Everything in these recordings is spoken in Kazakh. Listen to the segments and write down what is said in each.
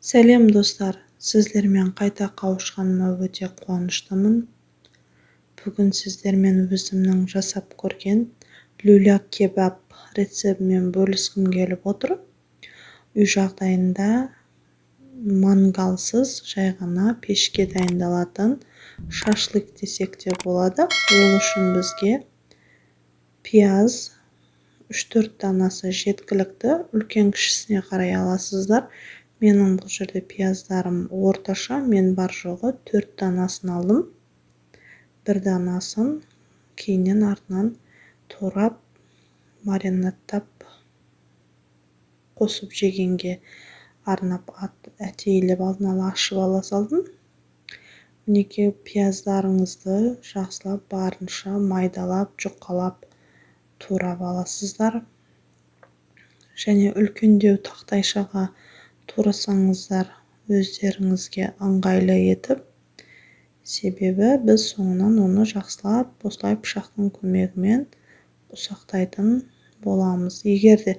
Сәлем достар, сіздермен қайта қауышқаныма өте қуаныштымын. Бүгін сіздермен өзімнің жасап көрген люля кебаб рецебімен бөліскім келіп отыр. Үй жағдайында мангалсыз жай ғана пешке дайындалатын шашлык десек те болады. Ол үшін бізге пияз 3-4 данасы жеткілікті, үлкен кішісіне қарай аласыздар. Менің бұл жерде пияздарым орташа, мен бар жоғы 4 данасын алдым. 1 данасын кейіннен артынан турап, маринадтап, қосып жегенге арнап әтейлеп алдын ала ашып ала салдым. Мінекей пияздарыңызды жақсылап барынша майдалап, жұқалап турап аласыздар. Және үлкендеу тақтайшаға турасаңыздар өздеріңізге ыңғайлы етіп, себебі біз соңынан оны жақсылап осылай пышақтың көмегімен ұсақтайтын боламыз. Егер де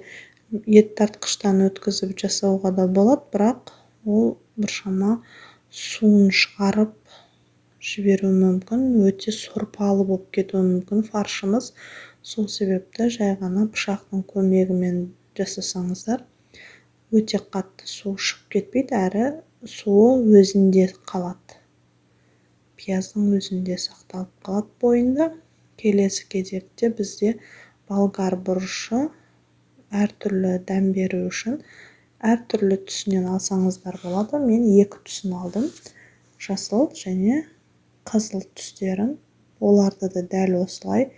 ет тартқыштан өткізіп жасауға да болады, бірақ ол біршама суын шығарып жіберуі мүмкін, өте сорпалы болып кетуі мүмкін фаршымыз. Сол себепті жай ғана пышақтың көмегімен жасасаңыздар, өте қатты су шығып кетпейді, әрі суы өзінде қалады. Пияздың өзінде сақталып қалады бойында. Келесі кезекте бізде болгар бұрышы әртүрлі дәм беру үшін әртүрлі түсінен алсаңыздар болады. Мен 2 түсін алдым. Жасыл және қызыл түстерін. Оларды да дәл осылай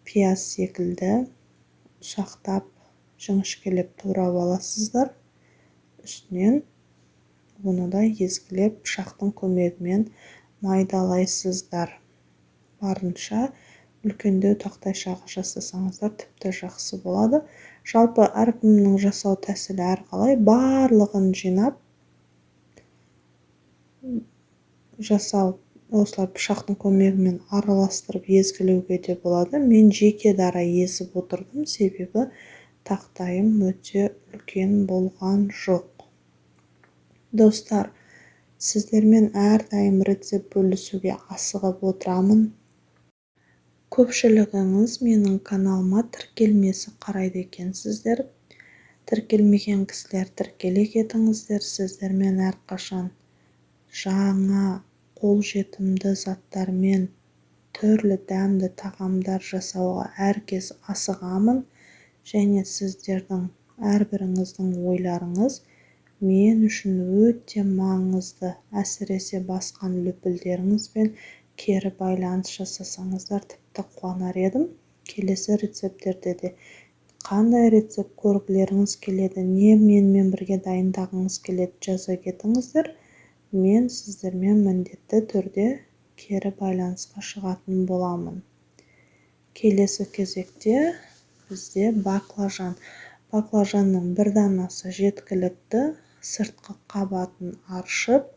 пияз секілді ұсақтап, жіңішкелеп турап аласыздар. Үстінен оны да езгілеп пышақтың көмегімен майдалайсыздар. Барынша үлкендеу тақтайшаға жасасаңыздар тіпті жақсы болады. Жалпы әркімнің жасау тәсілі әрқалай, барлығын жинап жасау, осылай пышақтың көмегімен араластырып езгілеуге де болады. Мен жеке дара езіп отырдым, себебі тақтайым өте үлкен болған жоқ. Достар, сіздермен әрдайым рецепт бөлісуге асығып отырамын. Көпшілігіңіз менің каналыма тіркелмесі қарайды екенсіздер. Тіркелмеген кісілер тіркеле кетіңіздер. Сіздермен әрқашан жаңа қолжетімді заттармен түрлі дәмді тағамдар жасауға әркез асығамын. Және сіздердің әрбіріңіздің ойларыңыз мен үшін өте маңызды. Әсіресе басқан löпілдеріңізбен кері байланыс жасасаңыздар тіпті қуанар едім. Келесі рецептерде де қандай рецепт көргілеріңіз келеді, не менімен бірге дайындағыңыз келеді, жаза кетіңіздер. Мен сіздермен міндетті түрде кері байланысқа шығатын боламын. Келесі кезекте бізде баклажан. Баклажанның 1 данасы жеткілікті, сыртқы қабатын аршып,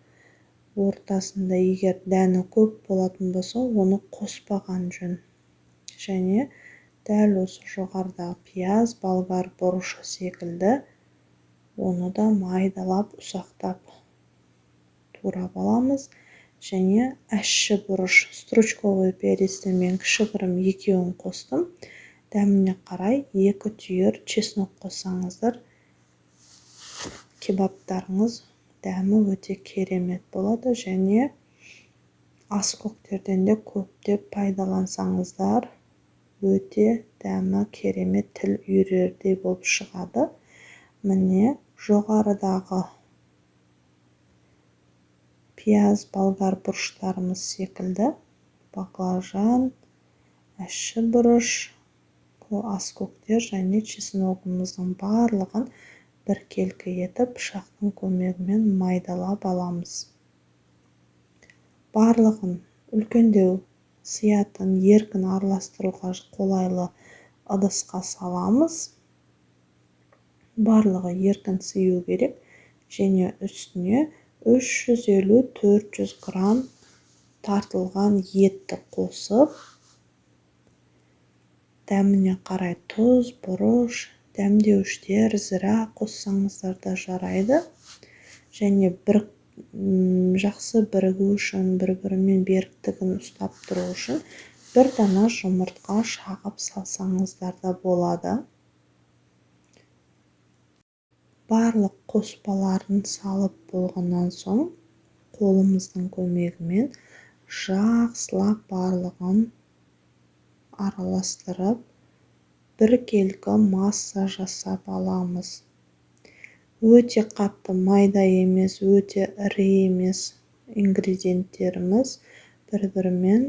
ортасында егер дәні көп болатын болса, оны қоспаған жөн. Және дәл осы жоғарыдағы пияз, болгар бұрышы секілді оны да майдалап, ұсақтап турап аламыз. Және әшші бұрыш, стручковый перецті мен кішігірім екеуін қостым. Дәміне қарай 2 түйір чеснок қоссаңыздар, кебаптарыңыз дәмі өте керемет болады. Және аскөктерден де көптеп пайдалансаңыздар, өте дәмі керемет, тіл үйірердей болып шығады. Міне жоғарыдағы пияз, болгар бұрыштарымыз секілді баклажан, әшші бұрыш, аскөктер және чесногымыздың барлығын біркелкі етіп пышақтың көмегімен майдалап аламыз. Барлығын үлкендеу, сиятын, еркін араластыруға қолайлы ыдысқа саламыз. Барлығы еркін сыю керек. Және үстіне 350-400 грамм тартылған етті қосып, дәміне қарай тұз, бұрыш, дәмдеуіштер, зіра қоссаңыздар да жарайды. және жақсы бірігу үшін, бір-бірімен беріктігін ұстап тұру үшін бір дана жұмыртқа шағып салсаңыздар да болады. Барлық қоспаларын салып болғаннан соң қолымыздың көмегімен жақсылап барлығын араластырып біркелкі масса жасап аламыз. Өте қатты майда емес, өте ірі емес ингредиенттеріміз бір-бірімен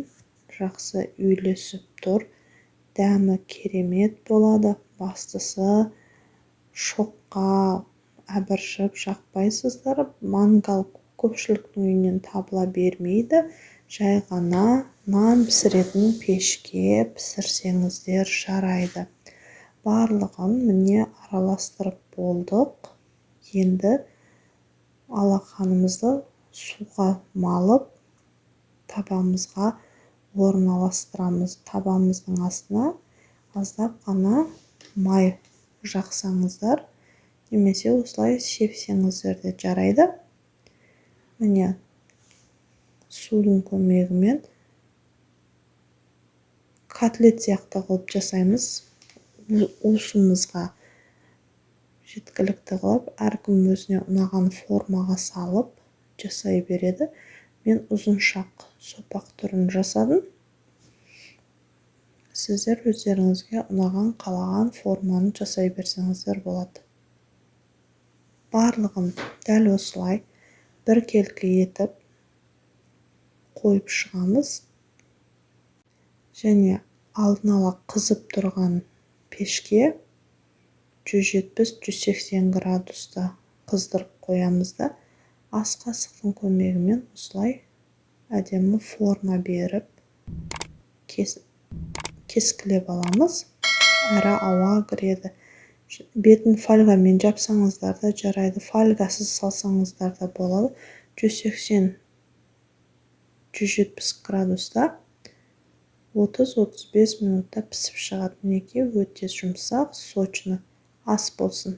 жақсы үйлесіп тұр. Дәмі керемет болады. Бастысы шоққа әбіршіп жақпайсыздар. Мангал көпшіліктің үйінен табыла бермейді. Жай ғана нан пісіретін пешке пісірсеңіздер жарайды. Барлығын міне араластырып болдық. Енді алақанымызды суға малып табамызға орналастырамыз. Табамыздың астына аздап қана май жақсаңыздар, немесе осылай шепсеңіздер де жарайды. Міне судың көмегімен котлет сияқты қылып жасаймыз. Уысымызға жеткілікті қылып, әркім өзіне ұнаған формаға салып жасай береді. Мен ұзыншақ сопақ түрін жасадым. Сіздер өздеріңізге ұнаған, қалаған форманы жасай берсеңіздер болады. Барлығын дәл осылай біркелкі етіп қойып шығамыз. Және алдын ала қызып тұрған пешке 170-180 градуста қыздырып қоямыз да, ас қасықтың көмегімен осылай әдемі форма беріп кескілеп аламыз. Әрі ауа кіреді. Бетін фольгамен жапсаңыздар да жарайды, фольгасыз салсаңыздар да болады. 180-170 градуста 30-35 минутта пісіп шығады. Мінекей өте жұмсақ, сочны ас болсын.